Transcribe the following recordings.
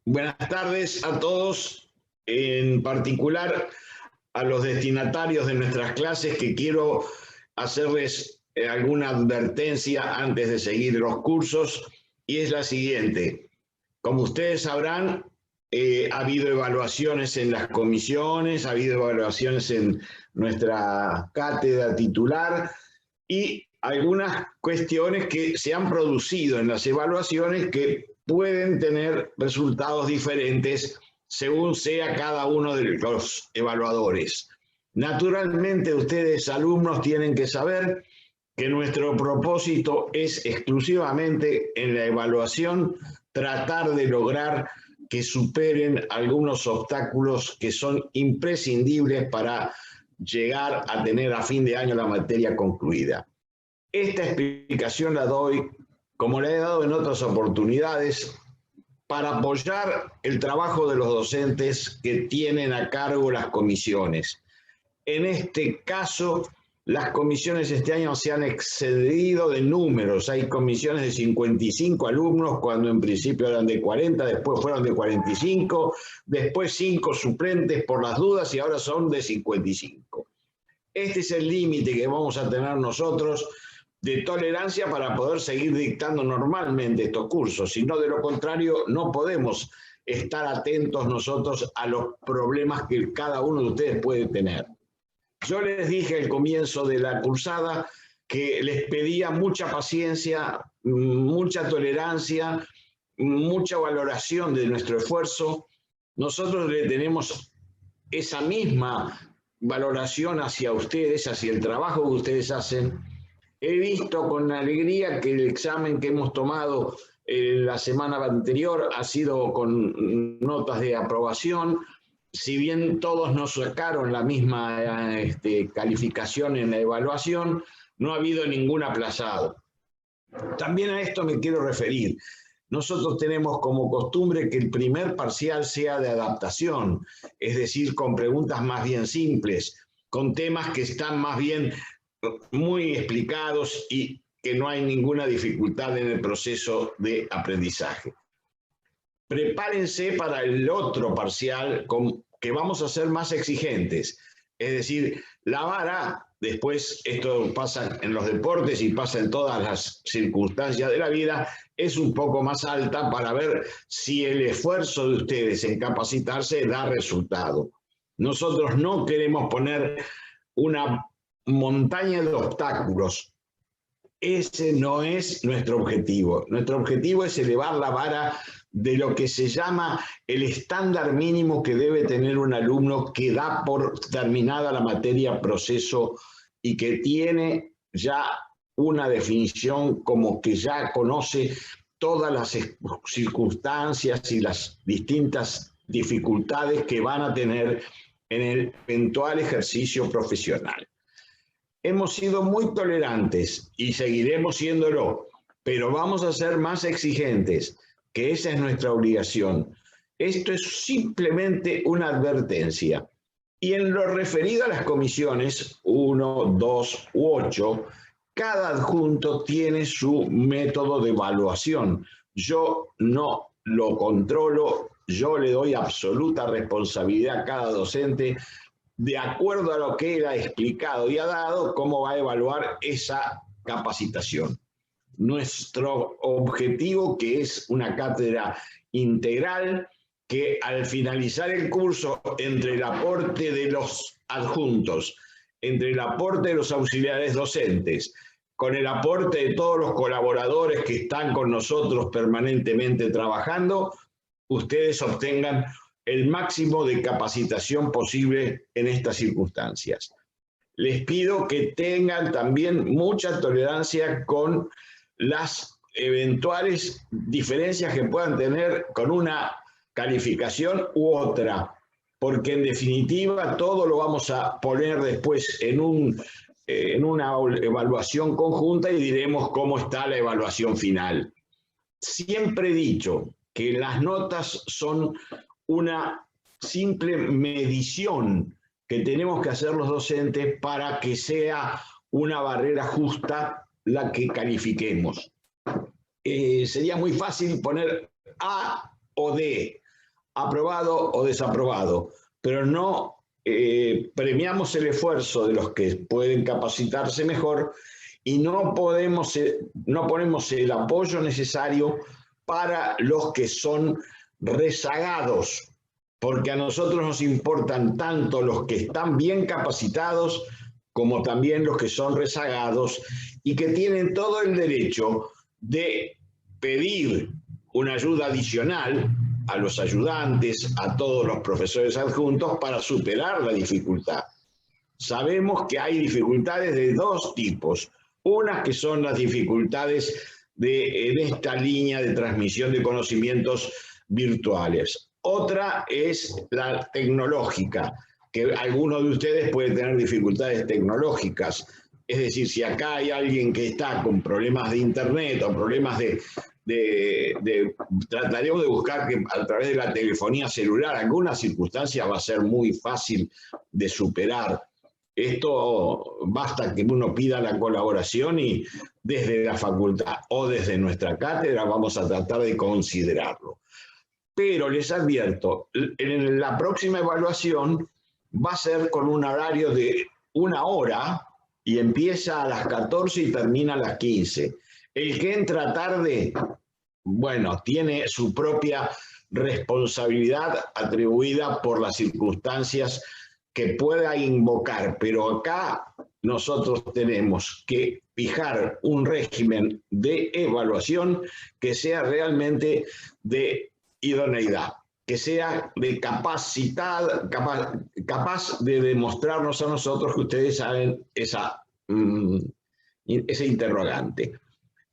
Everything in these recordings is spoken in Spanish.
Buenas tardes a todos, en particular a los destinatarios de nuestras clases, que quiero hacerles alguna advertencia antes de seguir los cursos, y es la siguiente. Como ustedes sabrán, ha habido evaluaciones en las comisiones, ha habido evaluaciones en nuestra cátedra titular y algunas cuestiones que se han producido en las evaluaciones que pueden tener resultados diferentes según sea cada uno de los evaluadores. Naturalmente, ustedes, alumnos, tienen que saber que nuestro propósito es exclusivamente en la evaluación tratar de lograr que superen algunos obstáculos que son imprescindibles para llegar a tener a fin de año la materia concluida. Esta explicación la doy, como la he dado en otras oportunidades, para apoyar el trabajo de los docentes que tienen a cargo las comisiones. En este caso, las comisiones este año se han excedido de números. Hay comisiones de 55 alumnos, cuando en principio eran de 40, después fueron de 45, después 5 suplentes por las dudas y ahora son de 55. Este es el límite que vamos a tener nosotros de tolerancia para poder seguir dictando normalmente estos cursos. Si no, de lo contrario, no podemos estar atentos nosotros a los problemas que cada uno de ustedes puede tener. Yo les dije al comienzo de la cursada que les pedía mucha paciencia, mucha tolerancia, mucha valoración de nuestro esfuerzo. Nosotros le tenemos esa misma valoración hacia ustedes, hacia el trabajo que ustedes hacen. He visto con alegría que el examen que hemos tomado la semana anterior ha sido con notas de aprobación. Si bien todos nos sacaron la misma calificación en la evaluación, no ha habido ningún aplazado. También a esto me quiero referir. Nosotros tenemos como costumbre que el primer parcial sea de adaptación, es decir, con preguntas más bien simples, con temas que están más bien muy explicados y que no hay ninguna dificultad en el proceso de aprendizaje. Prepárense para el otro parcial que vamos a ser más exigentes. Es decir, la vara, después esto pasa en los deportes y pasa en todas las circunstancias de la vida, es un poco más alta para ver si el esfuerzo de ustedes en capacitarse da resultado. Nosotros no queremos poner una montaña de obstáculos. Ese no es nuestro objetivo. Nuestro objetivo es elevar la vara de lo que se llama el estándar mínimo que debe tener un alumno que da por terminada la materia proceso y que tiene ya una definición como que ya conoce todas las circunstancias y las distintas dificultades que van a tener en el eventual ejercicio profesional. Hemos sido muy tolerantes y seguiremos siéndolo, pero vamos a ser más exigentes, que esa es nuestra obligación. Esto es simplemente una advertencia. Y en lo referido a las comisiones 1, 2 u 8, cada adjunto tiene su método de evaluación. Yo no lo controlo, yo le doy absoluta responsabilidad a cada docente de acuerdo a lo que él ha explicado y ha dado, cómo va a evaluar esa capacitación. Nuestro objetivo, que es una cátedra integral, que al finalizar el curso, entre el aporte de los adjuntos, entre el aporte de los auxiliares docentes, con el aporte de todos los colaboradores que están con nosotros permanentemente trabajando, ustedes obtengan el máximo de capacitación posible en estas circunstancias. Les pido que tengan también mucha tolerancia con las eventuales diferencias que puedan tener con una calificación u otra, porque en definitiva todo lo vamos a poner después en una evaluación conjunta y diremos cómo está la evaluación final. Siempre he dicho que las notas son una simple medición que tenemos que hacer los docentes para que sea una barrera justa la que califiquemos. Sería muy fácil poner A o D, aprobado o desaprobado, pero no premiamos el esfuerzo de los que pueden capacitarse mejor y no ponemos el apoyo necesario para los que son rezagados, porque a nosotros nos importan tanto los que están bien capacitados como también los que son rezagados y que tienen todo el derecho de pedir una ayuda adicional a los ayudantes, a todos los profesores adjuntos para superar la dificultad. Sabemos que hay dificultades de dos tipos. Unas que son las dificultades en esta línea de transmisión de conocimientos virtuales. Otra es la tecnológica, que alguno de ustedes puede tener dificultades tecnológicas. Es decir, si acá hay alguien que está con problemas de internet o problemas trataremos de buscar que a través de la telefonía celular alguna circunstancia va a ser muy fácil de superar. Esto basta que uno pida la colaboración y desde la facultad o desde nuestra cátedra vamos a tratar de considerarlo. Pero les advierto, en la próxima evaluación va a ser con un horario de 1 hora y empieza a las 14 y termina a las 15. El que entra tarde, bueno, tiene su propia responsabilidad atribuida por las circunstancias que pueda invocar, pero acá nosotros tenemos que fijar un régimen de evaluación que sea realmente de idoneidad, que sea de capacidad, capaz de demostrarnos a nosotros que ustedes saben ese interrogante.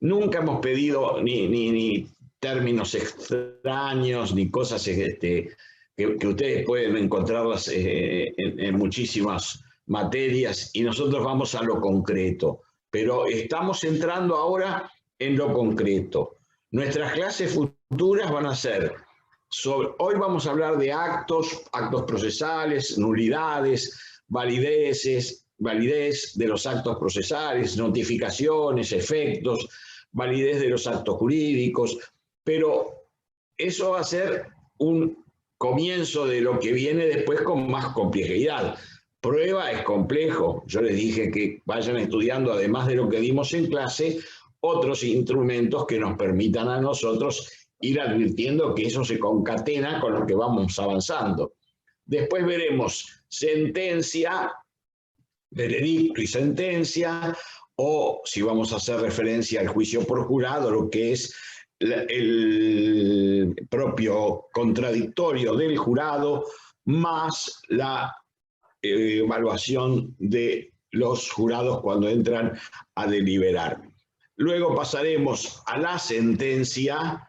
Nunca hemos pedido ni términos extraños, ni cosas que ustedes pueden encontrarlas en muchísimas materias, y nosotros vamos a lo concreto. Pero estamos entrando ahora en lo concreto. Nuestras clases futuras van a ser hoy vamos a hablar de actos procesales, nulidades, validez de los actos procesales, notificaciones, efectos, validez de los actos jurídicos, pero eso va a ser un comienzo de lo que viene después con más complejidad. Prueba es complejo. Yo les dije que vayan estudiando, además de lo que dimos en clase, otros instrumentos que nos permitan a nosotros ir advirtiendo que eso se concatena con lo que vamos avanzando. Después veremos sentencia, veredicto y sentencia, o si vamos a hacer referencia al juicio por jurado, lo que es el propio contradictorio del jurado, más la evaluación de los jurados cuando entran a deliberar. Luego pasaremos a la sentencia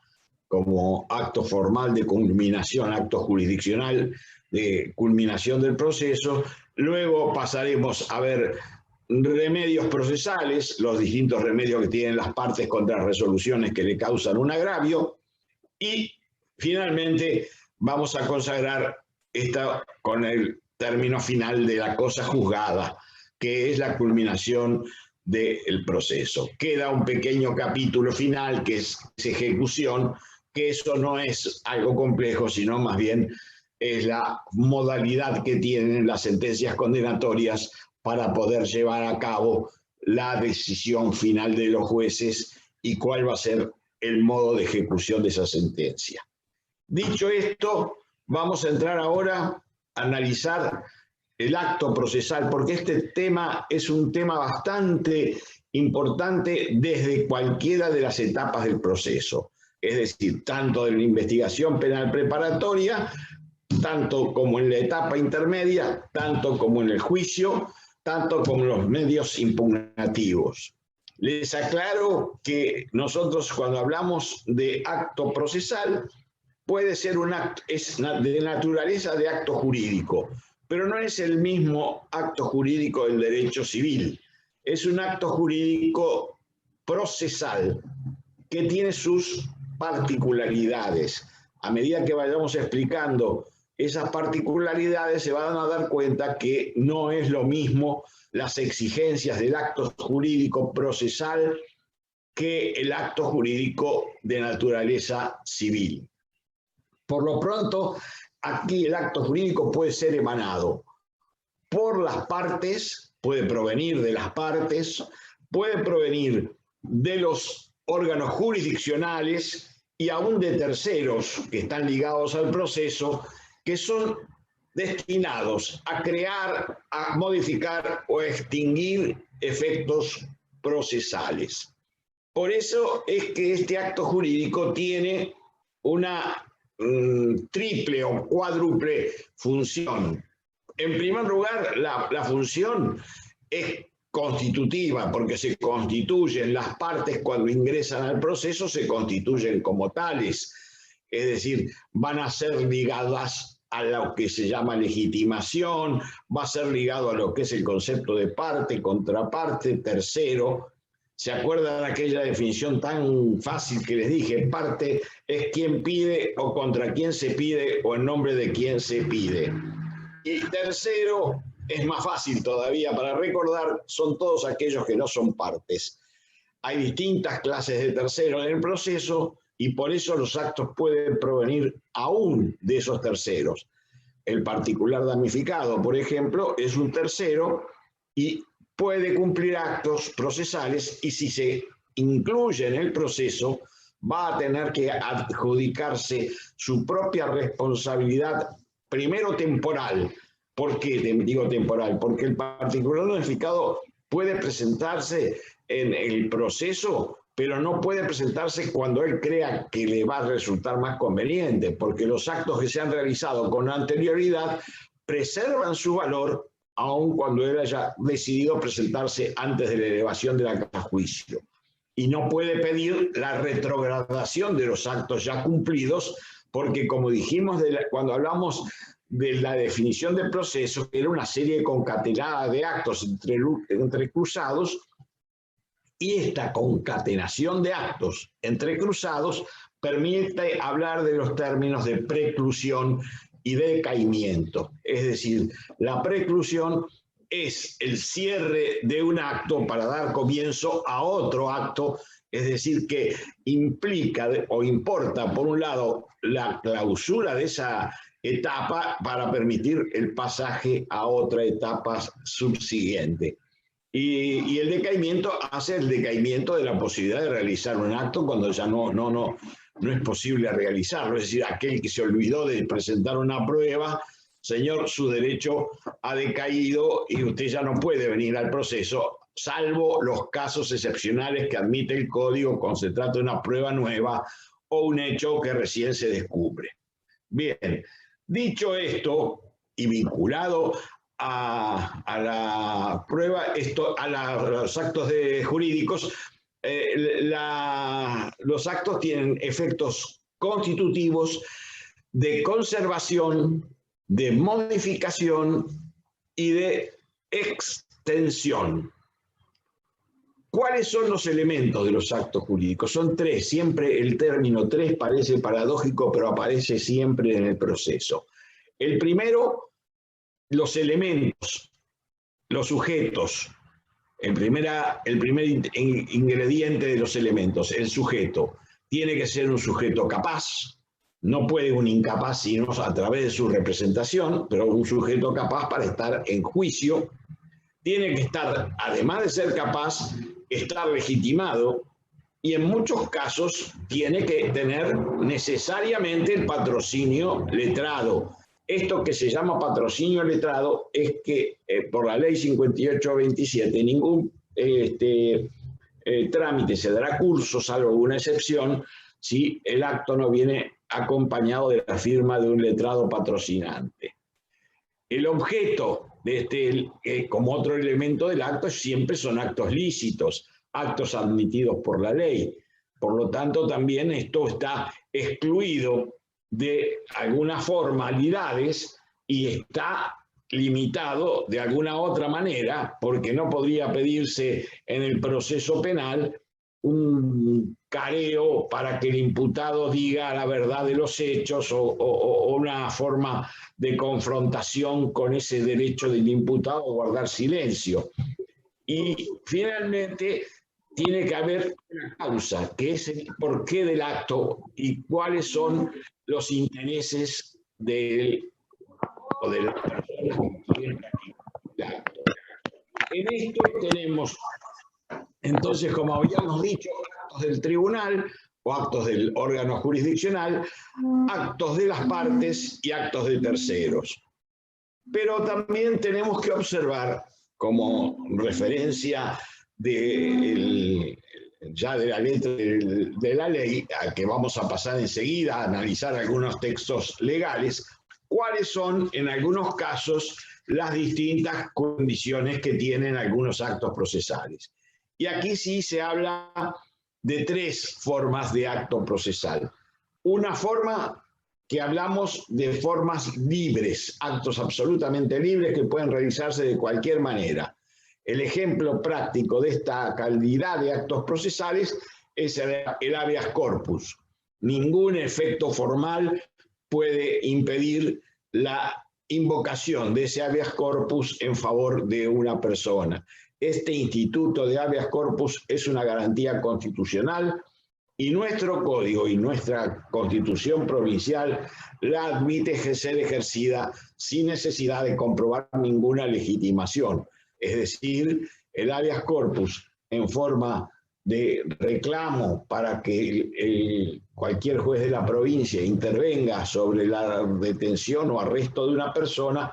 como acto formal de culminación, acto jurisdiccional de culminación del proceso. Luego pasaremos a ver remedios procesales, los distintos remedios que tienen las partes contra resoluciones que le causan un agravio, y finalmente vamos a consagrar esta con el término final de la cosa juzgada, que es la culminación del proceso. Queda un pequeño capítulo final que es ejecución, que eso no es algo complejo, sino más bien es la modalidad que tienen las sentencias condenatorias para poder llevar a cabo la decisión final de los jueces y cuál va a ser el modo de ejecución de esa sentencia. Dicho esto, vamos a entrar ahora a analizar el acto procesal, porque este tema es un tema bastante importante desde cualquiera de las etapas del proceso. Es decir, tanto de la investigación penal preparatoria, tanto como en la etapa intermedia, tanto como en el juicio, tanto como los medios impugnativos. Les aclaro que nosotros cuando hablamos de acto procesal, puede ser un acto, es de naturaleza de acto jurídico, pero no es el mismo acto jurídico del derecho civil. Es un acto jurídico procesal que tiene sus particularidades. A medida que vayamos explicando esas particularidades, se van a dar cuenta que no es lo mismo las exigencias del acto jurídico procesal que el acto jurídico de naturaleza civil. Por lo pronto, aquí el acto jurídico puede ser emanado por las partes, puede provenir de las partes, puede provenir de los órganos jurisdiccionales y aún de terceros que están ligados al proceso, que son destinados a crear, a modificar o a extinguir efectos procesales. Por eso es que este acto jurídico tiene una triple o cuádruple función. En primer lugar, la función es constitutiva, porque se constituyen las partes cuando ingresan al proceso, se constituyen como tales, es decir, van a ser ligadas a lo que se llama legitimación, va a ser ligado a lo que es el concepto de parte, contraparte, tercero. ¿Se acuerdan de aquella definición tan fácil que les dije? Parte es quien pide o contra quién se pide o en nombre de quién se pide. Y tercero es más fácil todavía para recordar, son todos aquellos que no son partes. Hay distintas clases de terceros en el proceso y por eso los actos pueden provenir aún de esos terceros. El particular damnificado, por ejemplo, es un tercero y puede cumplir actos procesales y si se incluye en el proceso va a tener que adjudicarse su propia responsabilidad, primero temporal. ¿Por qué digo temporal? Porque el particular damnificado puede presentarse en el proceso, pero no puede presentarse cuando él crea que le va a resultar más conveniente, porque los actos que se han realizado con anterioridad preservan su valor aun cuando él haya decidido presentarse antes de la elevación de la causa a juicio. Y no puede pedir la retrogradación de los actos ya cumplidos, porque como dijimos cuando hablamos de la definición del proceso, que era una serie concatenada de actos entre cruzados, y esta concatenación de actos entre cruzados permite hablar de los términos de preclusión y decaimiento. Es decir, la preclusión es el cierre de un acto para dar comienzo a otro acto, es decir, que implica o importa, por un lado, la clausura de esa etapa para permitir el pasaje a otra etapa subsiguiente. Y el decaimiento hace el decaimiento de la posibilidad de realizar un acto cuando ya no es posible realizarlo. Es decir, aquel que se olvidó de presentar una prueba, señor, su derecho ha decaído y usted ya no puede venir al proceso, salvo los casos excepcionales que admite el código cuando se trata de una prueba nueva o un hecho que recién se descubre. Bien, dicho esto y vinculado a la prueba, a los actos jurídicos, los actos tienen efectos constitutivos de conservación, de modificación y de extensión. ¿Cuáles son los elementos de los actos jurídicos? Son tres, siempre el término tres parece paradójico, pero aparece siempre en el proceso. El primero, los elementos, los sujetos. El primer ingrediente de los elementos, el sujeto. Tiene que ser un sujeto capaz, no puede un incapaz sino a través de su representación, pero un sujeto capaz para estar en juicio. Tiene que estar, además de ser capaz, estar legitimado y en muchos casos tiene que tener necesariamente el patrocinio letrado. Esto que se llama patrocinio letrado es que por la ley 5827 ningún trámite se dará curso, salvo una excepción, si el acto no viene acompañado de la firma de un letrado patrocinante. El objeto de como otro elemento del acto siempre son actos lícitos, actos admitidos por la ley. Por lo tanto, también esto está excluido de algunas formalidades y está limitado de alguna otra manera, porque no podría pedirse en el proceso penal un careo para que el imputado diga la verdad de los hechos o una forma de confrontación con ese derecho del imputado a guardar silencio. Y finalmente tiene que haber una causa, que es el porqué del acto y cuáles son los intereses del o de las personas que quieren practicar el acto. En esto tenemos, entonces, como habíamos dicho, actos del tribunal o actos del órgano jurisdiccional, actos de las partes y actos de terceros. Pero también tenemos que observar, como referencia ya de la letra de la ley, a que vamos a pasar enseguida a analizar algunos textos legales, cuáles son, en algunos casos, las distintas condiciones que tienen algunos actos procesales. Y aquí sí se habla de tres formas de acto procesal. Una forma que hablamos de formas libres, actos absolutamente libres que pueden realizarse de cualquier manera. El ejemplo práctico de esta calidad de actos procesales es el habeas corpus. Ningún efecto formal puede impedir la invocación de ese habeas corpus en favor de una persona. Este instituto de habeas corpus es una garantía constitucional y nuestro código y nuestra constitución provincial la admite ser ejercida sin necesidad de comprobar ninguna legitimación. Es decir, el habeas corpus en forma de reclamo para que cualquier juez de la provincia intervenga sobre la detención o arresto de una persona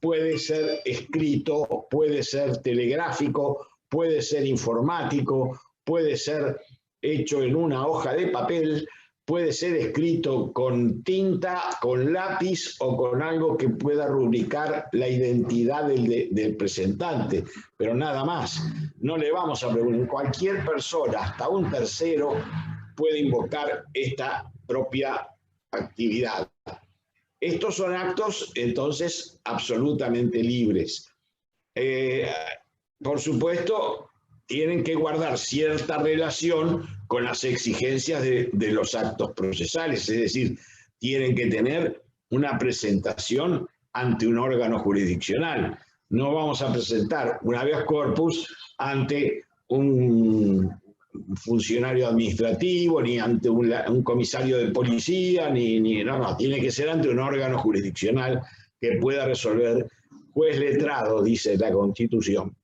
puede ser escrito, puede ser telegráfico, puede ser informático, puede ser hecho en una hoja de papel, puede ser escrito con tinta, con lápiz o con algo que pueda rubricar la identidad del presentante, pero nada más. No le vamos a preguntar. Cualquier persona, hasta un tercero, puede invocar esta propia actividad. Estos son actos, entonces, absolutamente libres. Por supuesto, tienen que guardar cierta relación con las exigencias de los actos procesales, es decir, tienen que tener una presentación ante un órgano jurisdiccional. No vamos a presentar un habeas corpus ante un funcionario administrativo, ni ante un comisario de policía, no, tiene que ser ante un órgano jurisdiccional que pueda resolver. Juez letrado, dice la Constitución.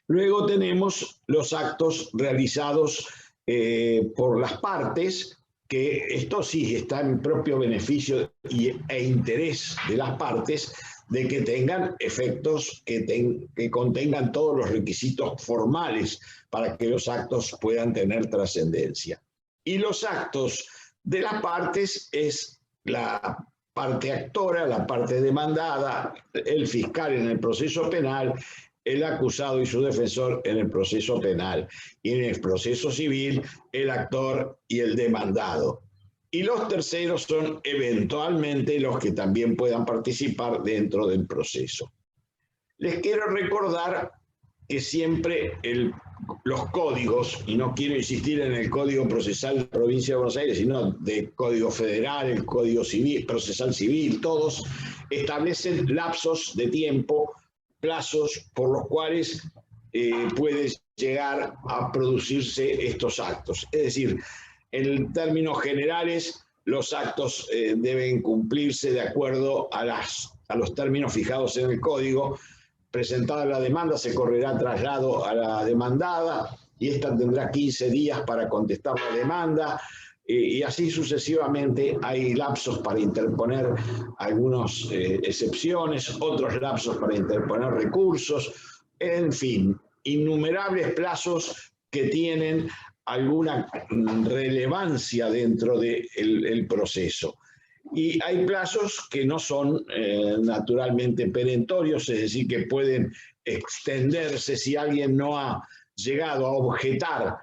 Luego tenemos los actos realizados por las partes, que esto sí está en propio beneficio e interés de las partes de que tengan efectos que contengan todos los requisitos formales para que los actos puedan tener trascendencia. Y los actos de las partes es la parte actora, la parte demandada, el fiscal en el proceso penal, el acusado y su defensor en el proceso penal, y en el proceso civil el actor y el demandado. Y los terceros son eventualmente los que también puedan participar dentro del proceso. Les quiero recordar que siempre los códigos, y no quiero insistir en el Código Procesal de la Provincia de Buenos Aires, sino del Código Federal, el Código Civil, Procesal Civil, todos establecen lapsos de tiempo, plazos por los cuales puede llegar a producirse estos actos. Es decir, en términos generales, los actos deben cumplirse de acuerdo a los términos fijados en el código. Presentada la demanda, se correrá traslado a la demandada y ésta tendrá 15 días para contestar la demanda. Y así sucesivamente. Hay lapsos para interponer algunas excepciones, otros lapsos para interponer recursos, en fin, innumerables plazos que tienen alguna relevancia dentro del proceso. Y hay plazos que no son naturalmente perentorios, es decir, que pueden extenderse si alguien no ha llegado a objetar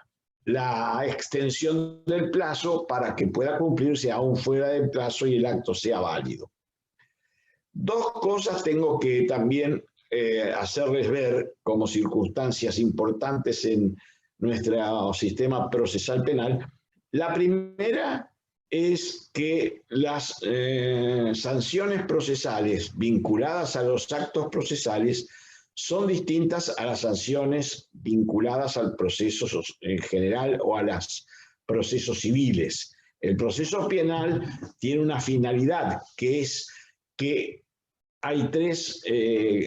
la extensión del plazo para que pueda cumplirse aún fuera del plazo y el acto sea válido. Dos cosas tengo que también hacerles ver como circunstancias importantes en nuestro sistema procesal penal. La primera es que las sanciones procesales vinculadas a los actos procesales son distintas a las sanciones vinculadas al proceso en general o a los procesos civiles. El proceso penal tiene una finalidad, que es que hay tres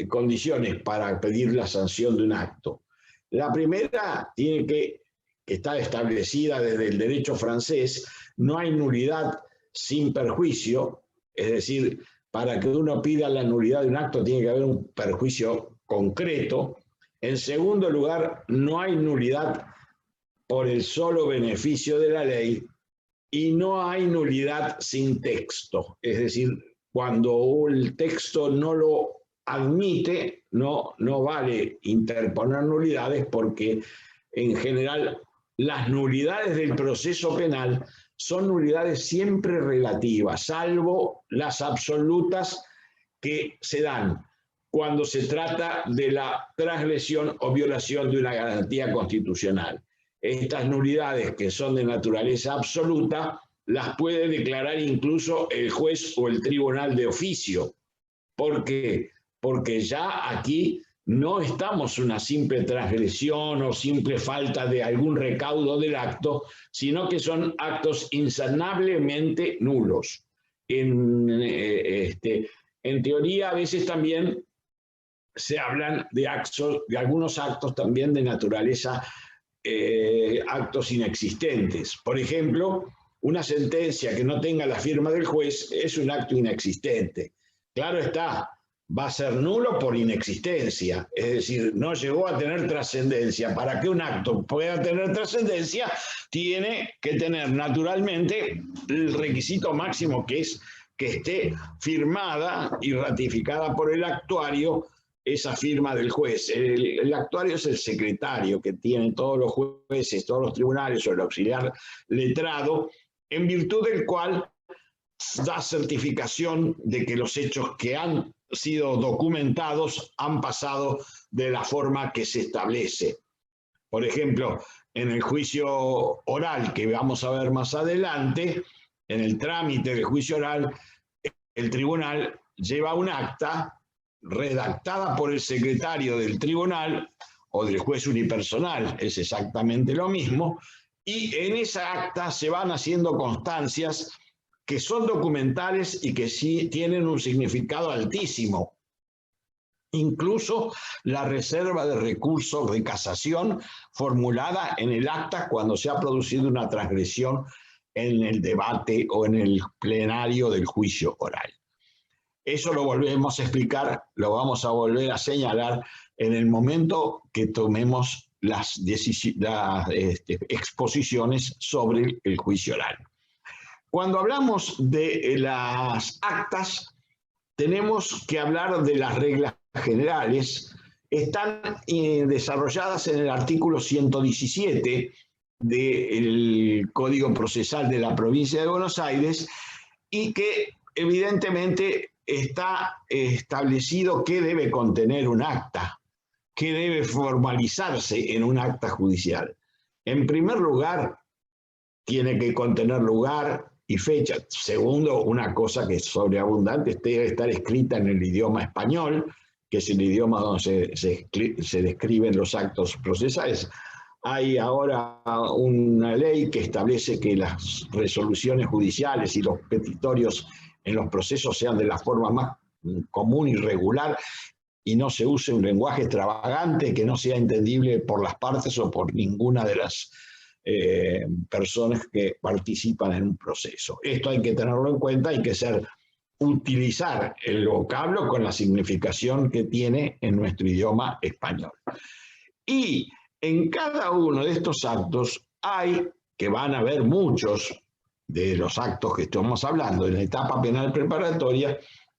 condiciones para pedir la sanción de un acto. La primera tiene que está establecida desde el derecho francés, no hay nulidad sin perjuicio, es decir, para que uno pida la nulidad de un acto tiene que haber un perjuicio concreto. En segundo lugar, no hay nulidad por el solo beneficio de la ley y no hay nulidad sin texto, es decir, cuando el texto no lo admite, no vale interponer nulidades porque en general las nulidades del proceso penal son nulidades siempre relativas, salvo las absolutas que se dan cuando se trata de la transgresión o violación de una garantía constitucional. Estas nulidades que son de naturaleza absoluta las puede declarar incluso el juez o el tribunal de oficio. ¿Por qué? Porque ya aquí no estamos en una simple transgresión o simple falta de algún recaudo del acto, sino que son actos insanablemente nulos. En teoría, a veces también se hablan de algunos actos también de naturaleza, actos inexistentes. Por ejemplo, una sentencia que no tenga la firma del juez es un acto inexistente. Claro está, va a ser nulo por inexistencia, es decir, no llegó a tener trascendencia. Para que un acto pueda tener trascendencia, tiene que tener naturalmente el requisito máximo, que es que esté firmada y ratificada por el actuario esa firma del juez. El actuario es el secretario que tiene todos los jueces, todos los tribunales, o el auxiliar letrado, en virtud del cual da certificación de que los hechos que han sido documentados han pasado de la forma que se establece. Por ejemplo, en el juicio oral que vamos a ver más adelante, en el trámite del juicio oral, el tribunal lleva un acta redactada por el secretario del tribunal o del juez unipersonal, es exactamente lo mismo, y en esa acta se van haciendo constancias que son documentales y que sí tienen un significado altísimo. Incluso la reserva de recurso de casación formulada en el acta cuando se ha producido una transgresión en el debate o en el plenario del juicio oral. Eso lo volvemos a explicar, lo vamos a volver a señalar en el momento que tomemos las exposiciones sobre el juicio oral. Cuando hablamos de las actas, tenemos que hablar de las reglas generales. Están desarrolladas en el artículo 117 del Código Procesal de la Provincia de Buenos Aires y que evidentemente está establecido qué debe contener un acta, qué debe formalizarse en un acta judicial. En primer lugar, tiene que contener lugar y fecha. Segundo, una cosa que es sobreabundante, debe estar escrita en el idioma español, que es el idioma donde se describen los actos procesales. Hay ahora una ley que establece que las resoluciones judiciales y los petitorios en los procesos sean de la forma más común y regular y no se use un lenguaje extravagante que no sea entendible por las partes o por ninguna de las personas que participan en un proceso. Esto hay que tenerlo en cuenta, hay que utilizar el vocablo con la significación que tiene en nuestro idioma español. Y en cada uno de estos actos que van a haber muchos de los actos que estamos hablando en la etapa penal preparatoria,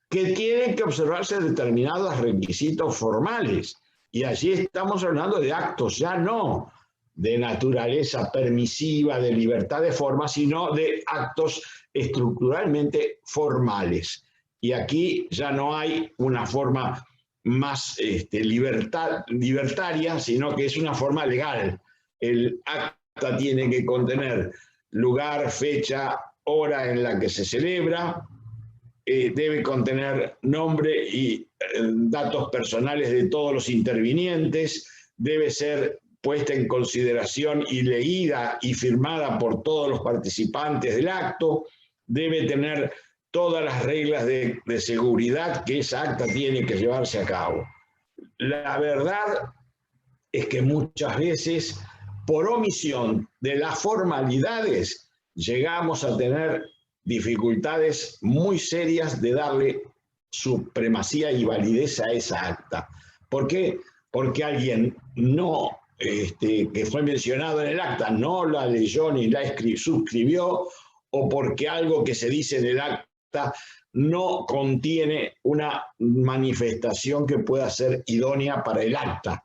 que tienen que observarse determinados requisitos formales. Y allí estamos hablando de actos ya no de naturaleza permisiva, de libertad de forma, sino de actos estructuralmente formales. Y aquí ya no hay una forma más libertaria, sino que es una forma legal. El acta tiene que contener lugar, fecha, hora en la que se celebra, debe contener nombre y datos personales de todos los intervinientes, debe ser puesta en consideración y leída y firmada por todos los participantes del acto, debe tener todas las reglas de seguridad que esa acta tiene que llevarse a cabo. La verdad es que muchas veces, por omisión de las formalidades, llegamos a tener dificultades muy serias de darle supremacía y validez a esa acta. ¿Por qué? Porque alguien que fue mencionado en el acta no la leyó ni la suscribió, o porque algo que se dice en el acta no contiene una manifestación que pueda ser idónea para el acta.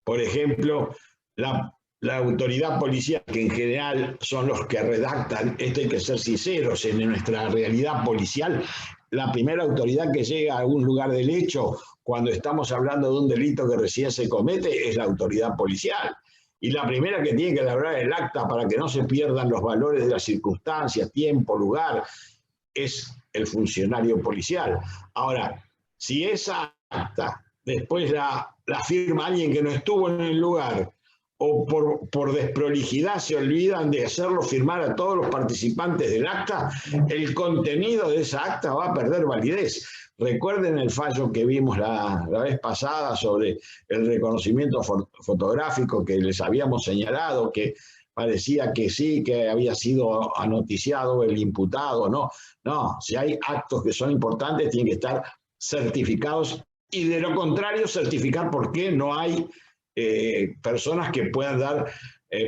Por ejemplo, la autoridad policial, que en general son los que redactan, esto hay que ser sinceros, en nuestra realidad policial, la primera autoridad que llega a algún lugar del hecho, cuando estamos hablando de un delito que recién se comete, es la autoridad policial. Y la primera que tiene que elaborar el acta para que no se pierdan los valores de las circunstancias, tiempo, lugar, es el funcionario policial. Ahora, si esa acta después la firma alguien que no estuvo en el lugar, o por desprolijidad se olvidan de hacerlo firmar a todos los participantes del acta, el contenido de esa acta va a perder validez. Recuerden el fallo que vimos la vez pasada sobre el reconocimiento fotográfico que les habíamos señalado, que parecía que sí, que había sido anoticiado el imputado. No, si hay actos que son importantes, tienen que estar certificados, y de lo contrario, certificar por qué no hay personas que puedan dar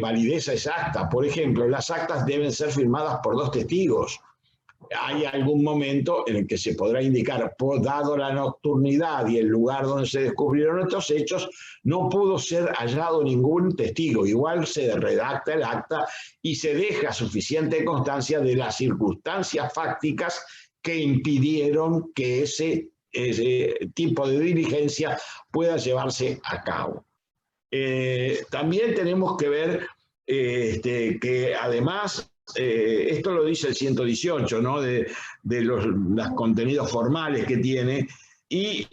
validez a esa acta. Por ejemplo, las actas deben ser firmadas por 2 testigos. Hay algún momento en el que se podrá indicar, dado la nocturnidad y el lugar donde se descubrieron estos hechos, no pudo ser hallado ningún testigo. Igual se redacta el acta y se deja suficiente constancia de las circunstancias fácticas que impidieron que ese tipo de diligencia pueda llevarse a cabo. También tenemos que ver que además, esto lo dice el 118, ¿no? de los contenidos formales que tiene, y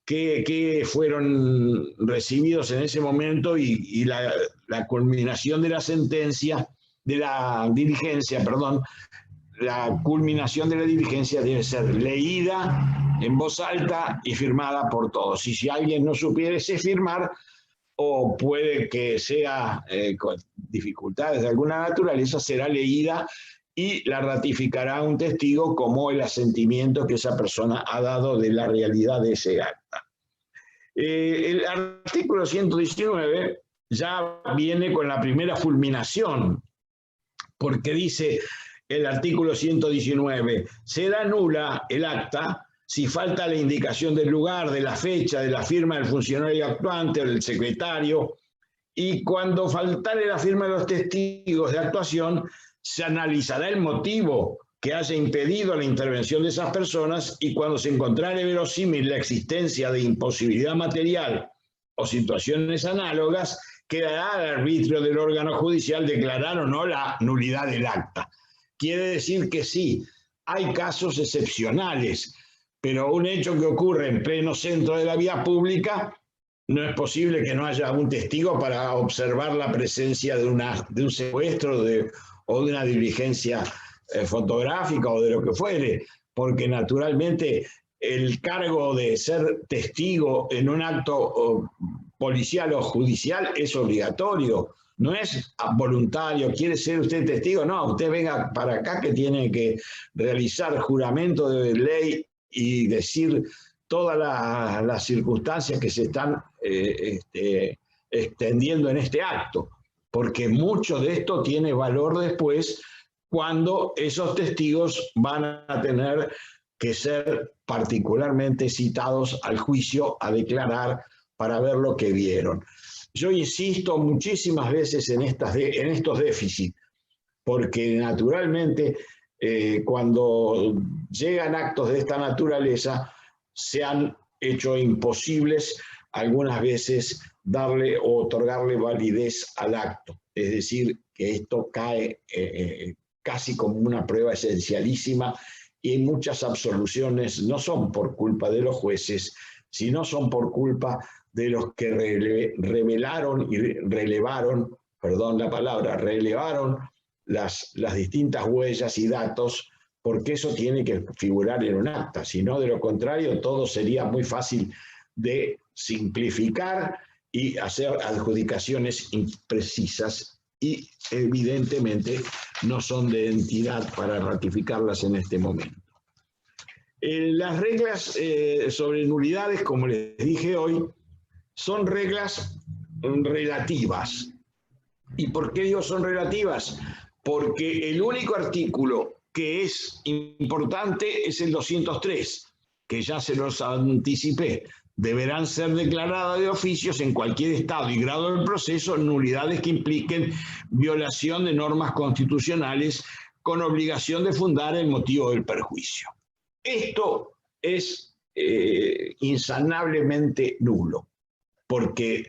que fueron recibidos en ese momento, y la culminación de la sentencia, de la diligencia, perdón, la culminación de la diligencia debe ser leída en voz alta y firmada por todos. Y si alguien no supiese firmar, o puede que sea con dificultades de alguna naturaleza, será leída y la ratificará un testigo como el asentimiento que esa persona ha dado de la realidad de ese acta. El artículo 119 ya viene con la primera fulminación, porque dice el artículo 119, será nula el acta si falta la indicación del lugar, de la fecha, de la firma del funcionario actuante o del secretario, y cuando faltare la firma de los testigos de actuación, se analizará el motivo que haya impedido la intervención de esas personas, y cuando se encontrare verosímil la existencia de imposibilidad material o situaciones análogas, quedará al arbitrio del órgano judicial declarar o no la nulidad del acta. Quiere decir que sí, hay casos excepcionales, pero un hecho que ocurre en pleno centro de la vía pública, no es posible que no haya un testigo para observar la presencia de un secuestro o de una diligencia fotográfica o de lo que fuere, porque naturalmente el cargo de ser testigo en un acto policial o judicial es obligatorio. No es voluntario, ¿quiere ser usted testigo? No, usted venga para acá que tiene que realizar juramento de ley y decir todas las circunstancias que se están extendiendo en este acto, porque mucho de esto tiene valor después cuando esos testigos van a tener que ser particularmente citados al juicio a declarar para ver lo que vieron. Yo insisto muchísimas veces en estos déficits, porque naturalmente cuando llegan actos de esta naturaleza se han hecho imposibles algunas veces darle o otorgarle validez al acto. Es decir, que esto cae casi como una prueba esencialísima y muchas absoluciones no son por culpa de los jueces, sino son por culpa de los que revelaron y relevaron, perdón la palabra, relevaron las distintas huellas y datos, porque eso tiene que figurar en un acta, si no, de lo contrario, todo sería muy fácil de simplificar y hacer adjudicaciones imprecisas y evidentemente no son de entidad para ratificarlas en este momento. Las reglas sobre nulidades, como les dije hoy, son reglas relativas. ¿Y por qué digo son relativas? Porque el único artículo que es importante es el 203, que ya se los anticipé. Deberán ser declaradas de oficios en cualquier estado y grado del proceso nulidades que impliquen violación de normas constitucionales con obligación de fundar el motivo del perjuicio. Esto es insanablemente nulo, porque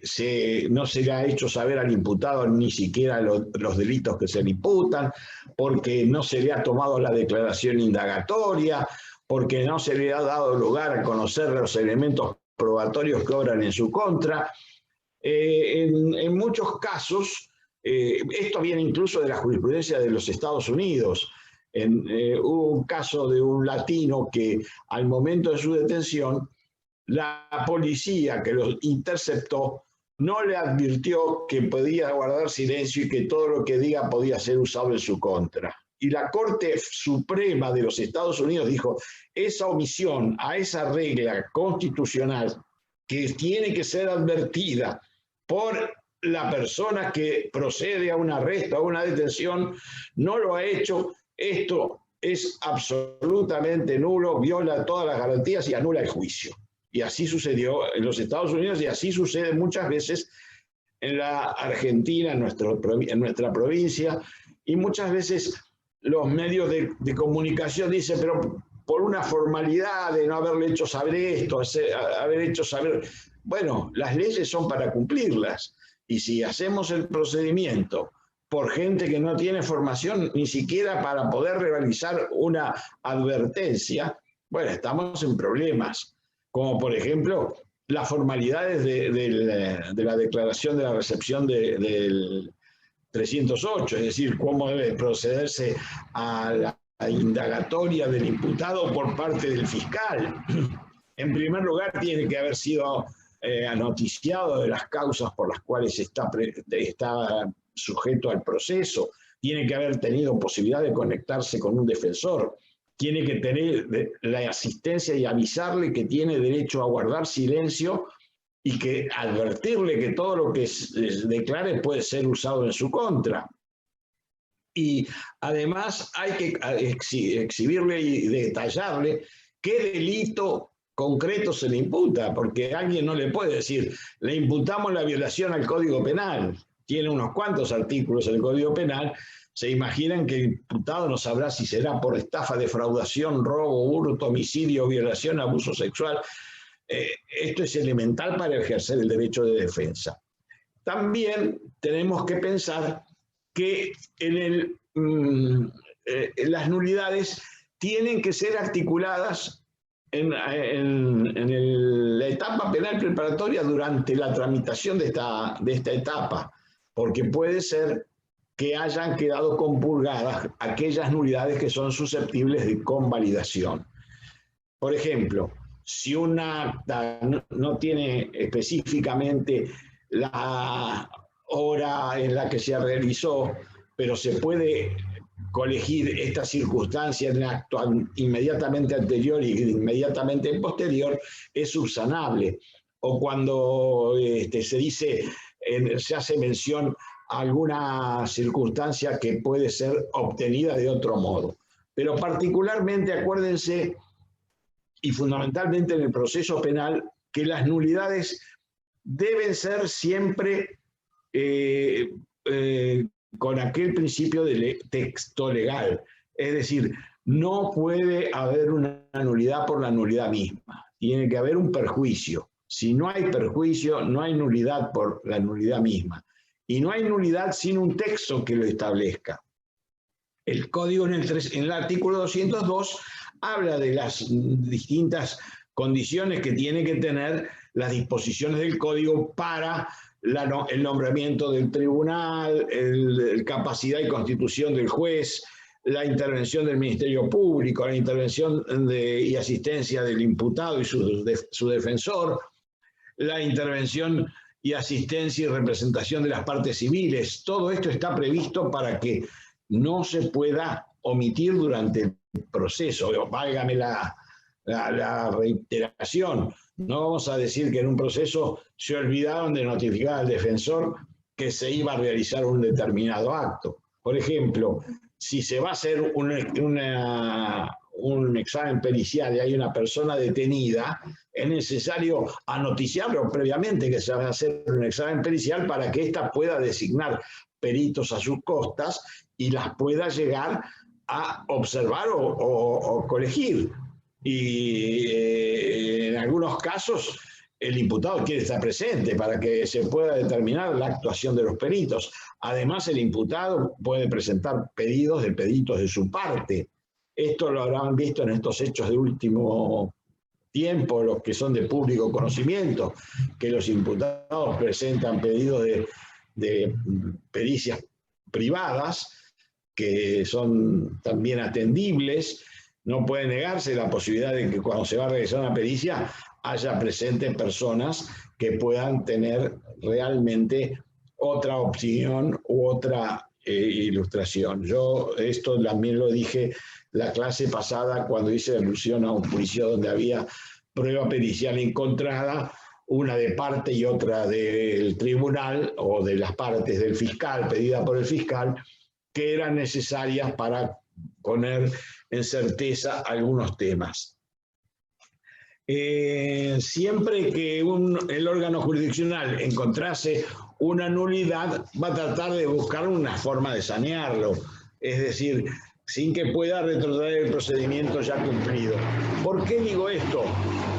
no se le ha hecho saber al imputado ni siquiera los delitos que se le imputan, porque no se le ha tomado la declaración indagatoria, porque no se le ha dado lugar a conocer los elementos probatorios que obran en su contra. En muchos casos, esto viene incluso de la jurisprudencia de los Estados Unidos. Hubo un caso de un latino que al momento de su detención, la policía que lo interceptó no le advirtió que podía guardar silencio y que todo lo que diga podía ser usado en su contra. Y la Corte Suprema de los Estados Unidos dijo, esa omisión a esa regla constitucional que tiene que ser advertida por la persona que procede a un arresto, a una detención, no lo ha hecho. Esto es absolutamente nulo, viola todas las garantías y anula el juicio. Y así sucedió en los Estados Unidos y así sucede muchas veces en la Argentina, en nuestra provincia, y muchas veces los medios de comunicación dicen, pero por una formalidad de no haberle hecho saber esto, haber hecho saber... Bueno, las leyes son para cumplirlas, y si hacemos el procedimiento por gente que no tiene formación ni siquiera para poder realizar una advertencia, bueno, estamos en problemas, como por ejemplo las formalidades de la declaración de la recepción del 308, es decir, cómo debe procederse a la indagatoria del imputado por parte del fiscal. En primer lugar, tiene que haber sido noticiado de las causas por las cuales está sujeto al proceso, tiene que haber tenido posibilidad de conectarse con un defensor, tiene que tener la asistencia y avisarle que tiene derecho a guardar silencio y que advertirle que todo lo que declare puede ser usado en su contra. Y además hay que exhibirle y detallarle qué delito concreto se le imputa, porque alguien no le puede decir, le imputamos la violación al Código Penal. Tiene unos cuantos artículos el Código Penal, se imaginan que el imputado no sabrá si será por estafa, defraudación, robo, hurto, homicidio, violación, abuso sexual. Esto es elemental para ejercer el derecho de defensa. También tenemos que pensar que las nulidades tienen que ser articuladas en la etapa penal preparatoria durante la tramitación de esta etapa, porque puede ser que hayan quedado compurgadas aquellas nulidades que son susceptibles de convalidación. Por ejemplo, si un acta no tiene específicamente la hora en la que se realizó, pero se puede colegir esta circunstancia en el acto inmediatamente anterior y inmediatamente posterior, es subsanable. O cuando se dice, se hace mención a alguna circunstancia que puede ser obtenida de otro modo. Pero particularmente acuérdense, y fundamentalmente en el proceso penal, que las nulidades deben ser siempre con aquel principio de texto legal. Es decir, no puede haber una nulidad por la nulidad misma. Tiene que haber un perjuicio. Si no hay perjuicio, no hay nulidad por la nulidad misma. Y no hay nulidad sin un texto que lo establezca. El código en el artículo 202 habla de las distintas condiciones que tiene que tener las disposiciones del código para el nombramiento del tribunal, la capacidad y constitución del juez, la intervención del Ministerio Público, la intervención y asistencia del imputado y su defensor, la intervención y asistencia y representación de las partes civiles. Todo esto está previsto para que no se pueda omitir durante el proceso. Válgame la reiteración. No vamos a decir que en un proceso se olvidaron de notificar al defensor que se iba a realizar un determinado acto. Por ejemplo, si se va a hacer un examen pericial y hay una persona detenida, es necesario anoticiarlo previamente que se va a hacer un examen pericial para que ésta pueda designar peritos a sus costas y las pueda llegar a observar o colegir. Y en algunos casos el imputado quiere estar presente para que se pueda determinar la actuación de los peritos. Además, el imputado puede presentar pedidos de peritos de su parte. Esto lo habrán visto en estos hechos de último tiempo, los que son de público conocimiento, que los imputados presentan pedidos de pericias privadas, que son también atendibles. No puede negarse la posibilidad de que cuando se va a realizar una pericia haya presentes personas que puedan tener realmente otra opinión u otra ilustración. Yo esto también lo dije la clase pasada cuando hice alusión a un juicio donde había prueba pericial encontrada, una de parte y otra del tribunal o de las partes del fiscal, pedida por el fiscal, que eran necesarias para poner en certeza algunos temas. Siempre que el órgano jurisdiccional encontrase una nulidad, va a tratar de buscar una forma de sanearlo, es decir, sin que pueda retroceder el procedimiento ya cumplido. ¿Por qué digo esto?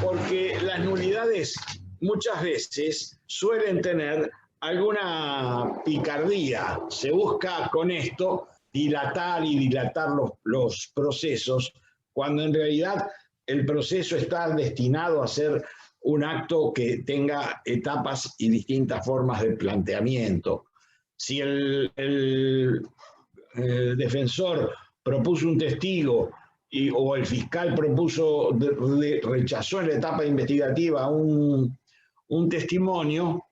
Porque las nulidades muchas veces suelen tener alguna picardía. Se busca con esto dilatar los procesos, cuando en realidad el proceso está destinado a ser un acto que tenga etapas y distintas formas de planteamiento. Si el defensor propuso un testigo o el fiscal rechazó en la etapa investigativa un testimonio,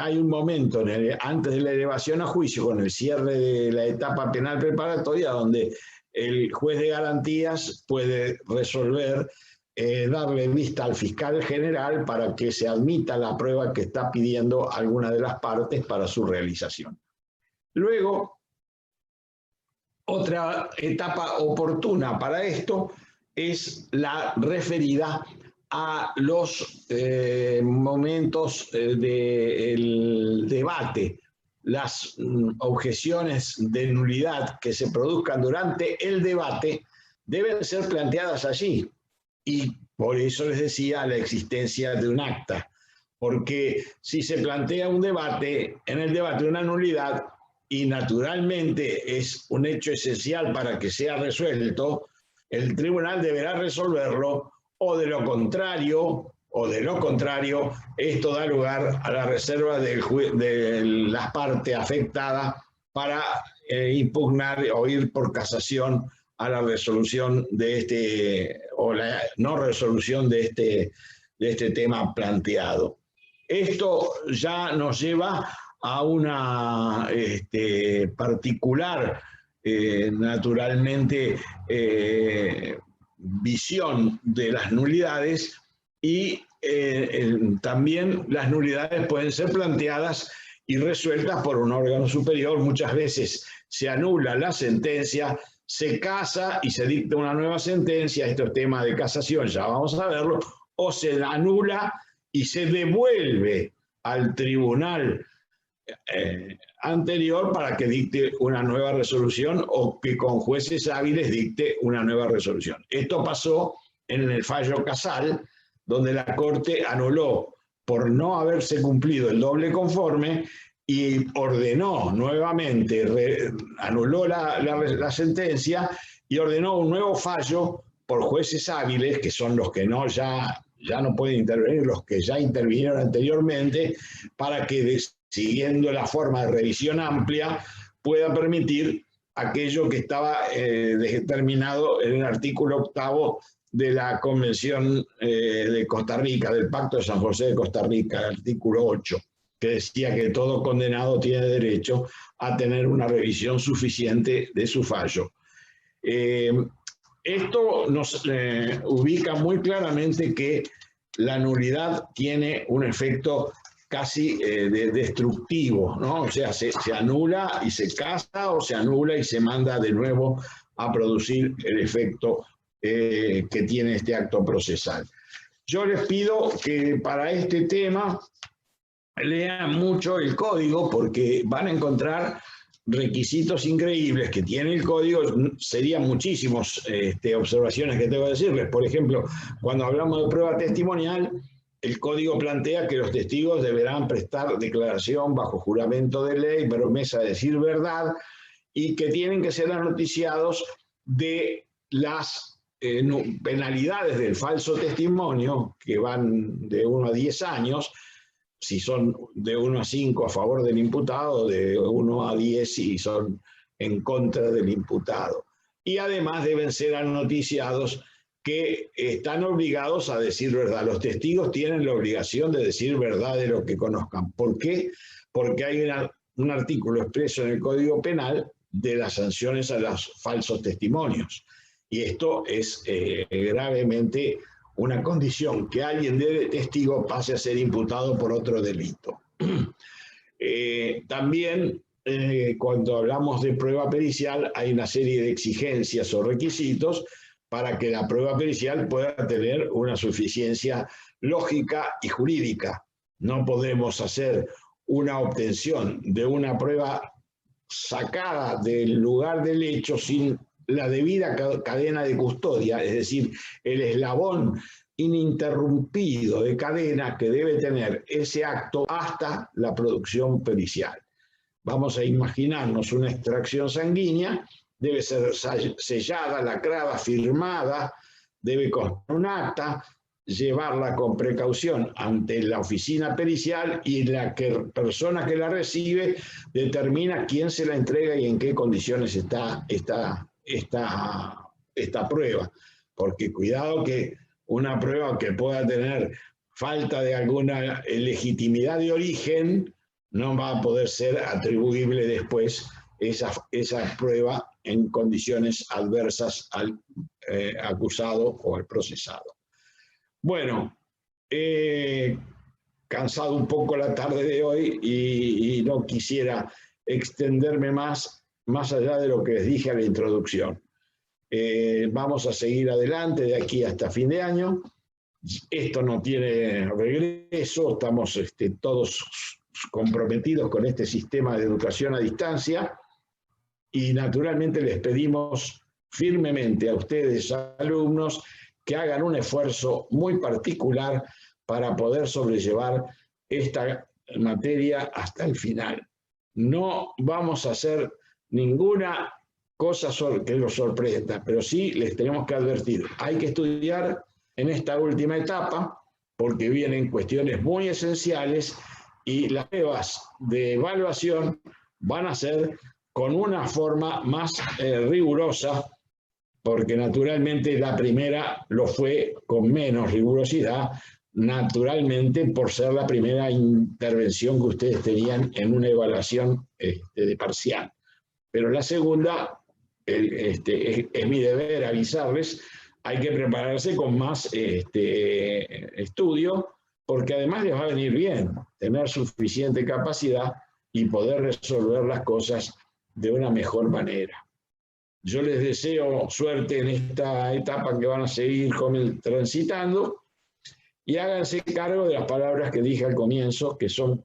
hay un momento antes de la elevación a juicio, con el cierre de la etapa penal preparatoria, donde el juez de garantías puede resolver, darle vista al fiscal general para que se admita la prueba que está pidiendo alguna de las partes para su realización. Luego, otra etapa oportuna para esto es la referida a los momentos del debate. Las objeciones de nulidad que se produzcan durante el debate deben ser planteadas allí. Y por eso les decía la existencia de un acta. Porque si se plantea un debate, en el debate una nulidad, y naturalmente es un hecho esencial para que sea resuelto, el tribunal deberá resolverlo, o de lo contrario, esto da lugar a la reserva de la parte afectada para impugnar o ir por casación a la resolución de este, o la no resolución de este tema planteado. Esto ya nos lleva a una particular, naturalmente, visión de las nulidades, y también las nulidades pueden ser planteadas y resueltas por un órgano superior. Muchas veces se anula la sentencia, se casa y se dicta una nueva sentencia, esto es tema de casación, ya vamos a verlo, o se anula y se devuelve al tribunal anterior para que dicte una nueva resolución, o que con jueces hábiles dicte una nueva resolución. Esto pasó en el fallo Casal, donde la Corte anuló por no haberse cumplido el doble conforme y ordenó nuevamente, anuló la sentencia y ordenó un nuevo fallo por jueces hábiles, que son los que ya no pueden intervenir, los que ya intervinieron anteriormente, para que, siguiendo la forma de revisión amplia, pueda permitir aquello que estaba determinado en el artículo 8º de la Convención de Costa Rica, del Pacto de San José de Costa Rica, el artículo 8, que decía que todo condenado tiene derecho a tener una revisión suficiente de su fallo. Esto nos ubica muy claramente que la nulidad tiene un efecto casi destructivo, ¿no? O sea, se anula y se casa, o se anula y se manda de nuevo a producir el efecto que tiene este acto procesal. Yo les pido que para este tema lean mucho el código, porque van a encontrar requisitos increíbles que tiene el código. Serían muchísimas observaciones que tengo que decirles. Por ejemplo, cuando hablamos de prueba testimonial, el código plantea que los testigos deberán prestar declaración bajo juramento de ley, promesa de decir verdad, y que tienen que ser anoticiados de las penalidades del falso testimonio, que van de 1 a 10 años, si son de 1 a 5 a favor del imputado, de 1 a 10 si son en contra del imputado. Y además deben ser anoticiados que están obligados a decir verdad. Los testigos tienen la obligación de decir verdad de lo que conozcan. ¿Por qué? Porque hay un artículo expreso en el Código Penal de las sanciones a los falsos testimonios. Y esto es gravemente una condición, que alguien de testigo pase a ser imputado por otro delito. También, cuando hablamos de prueba pericial, hay una serie de exigencias o requisitos para que la prueba pericial pueda tener una suficiencia lógica y jurídica. No podemos hacer una obtención de una prueba sacada del lugar del hecho sin la debida cadena de custodia, es decir, el eslabón ininterrumpido de cadena que debe tener ese acto hasta la producción pericial. Vamos a imaginarnos una extracción sanguínea, debe ser sellada, lacrada, firmada, debe constar un acta, llevarla con precaución ante la oficina pericial, y la persona que la recibe determina quién se la entrega y en qué condiciones está esta prueba, porque cuidado que una prueba que pueda tener falta de alguna legitimidad de origen no va a poder ser atribuible después esa prueba en condiciones adversas al acusado o al procesado. Bueno, cansado un poco la tarde de hoy y no quisiera extenderme más allá de lo que les dije a la introducción. Vamos a seguir adelante de aquí hasta fin de año. Esto no tiene regreso, estamos todos comprometidos con este sistema de educación a distancia, y naturalmente les pedimos firmemente a ustedes, alumnos, que hagan un esfuerzo muy particular para poder sobrellevar esta materia hasta el final. No vamos a hacer ninguna cosa que los sorprenda, pero sí les tenemos que advertir, hay que estudiar en esta última etapa, porque vienen cuestiones muy esenciales, y las pruebas de evaluación van a ser con una forma más rigurosa, porque naturalmente la primera lo fue con menos rigurosidad, naturalmente por ser la primera intervención que ustedes tenían en una evaluación de parcial. Pero la segunda, es mi deber avisarles, hay que prepararse con más estudio, porque además les va a venir bien tener suficiente capacidad y poder resolver las cosas de una mejor manera. Yo les deseo suerte en esta etapa que van a seguir transitando, y háganse cargo de las palabras que dije al comienzo, que son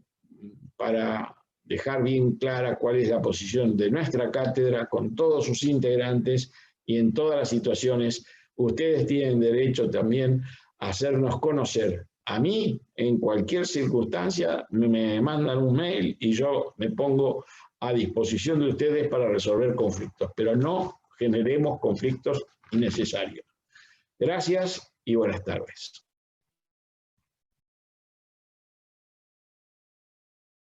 para dejar bien clara cuál es la posición de nuestra cátedra con todos sus integrantes, y en todas las situaciones ustedes tienen derecho también a hacernos conocer. A mí, en cualquier circunstancia, me mandan un mail y yo me pongo a disposición de ustedes para resolver conflictos, pero no generemos conflictos innecesarios. Gracias y buenas tardes.